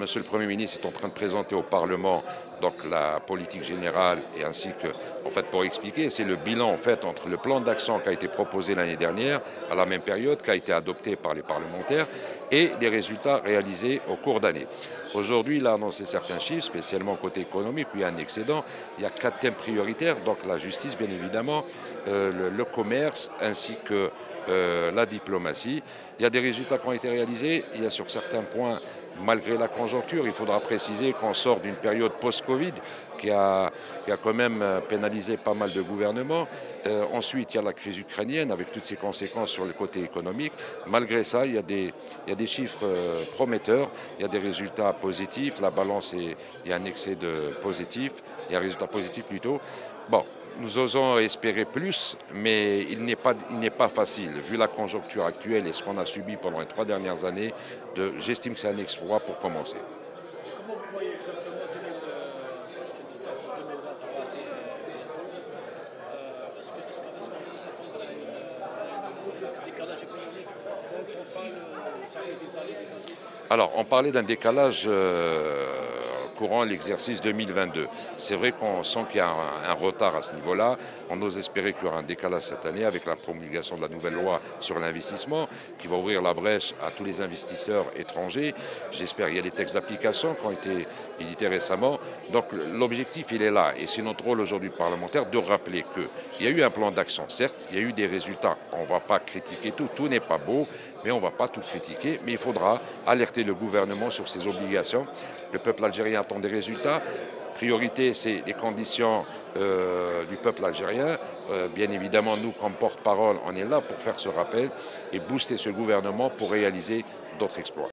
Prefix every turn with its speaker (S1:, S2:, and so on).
S1: Monsieur le Premier ministre est en train de présenter au Parlement donc, la politique générale et ainsi que, en fait, pour expliquer, c'est le bilan en fait entre le plan d'action qui a été proposé l'année dernière, à la même période, qui a été adopté par les parlementaires, et les résultats réalisés au cours d'année. Aujourd'hui, il a annoncé certains chiffres, spécialement côté économique, où il y a un excédent. Il y a 4 thèmes prioritaires, donc la justice, bien évidemment, le commerce, ainsi que la diplomatie. Il y a des résultats qui ont été réalisés. Il y a sur certains points, malgré la conjoncture, il faudra préciser qu'on sort d'une période post-Covid qui a quand même pénalisé pas mal de gouvernements. Ensuite, il y a la crise ukrainienne avec toutes ses conséquences sur le côté économique. Malgré ça, il y a des chiffres prometteurs, il y a des résultats positifs. La balance, il y a un excès de positif, il y a un résultat positif plutôt. Bon, nous osons espérer plus, mais il n'est pas facile. Vu la conjoncture actuelle et ce qu'on a subi pendant les 3 dernières années, j'estime que c'est un exploit pour commencer.
S2: Comment vous voyez exactement 2023 est-ce qu'on s'attendra à un décalage économique? On parle, ça fait des années, des années.
S1: Alors, on parlait d'un décalage courant l'exercice 2022. C'est vrai qu'on sent qu'il y a un retard à ce niveau-là. On ose espérer qu'il y aura un décalage cette année avec la promulgation de la nouvelle loi sur l'investissement qui va ouvrir la brèche à tous les investisseurs étrangers. J'espère qu'il y a des textes d'application qui ont été édités récemment. Donc l'objectif, il est là. Et c'est notre rôle aujourd'hui de parlementaire de rappeler qu'il y a eu un plan d'action, certes, il y a eu des résultats. On ne va pas critiquer tout, tout n'est pas beau, mais on ne va pas tout critiquer. Mais il faudra alerter le gouvernement sur ses obligations. Le peuple algérien attend des résultats. Priorité, c'est les conditions du peuple algérien. Bien évidemment, nous, comme porte-parole, on est là pour faire ce rappel et booster ce gouvernement pour réaliser d'autres exploits.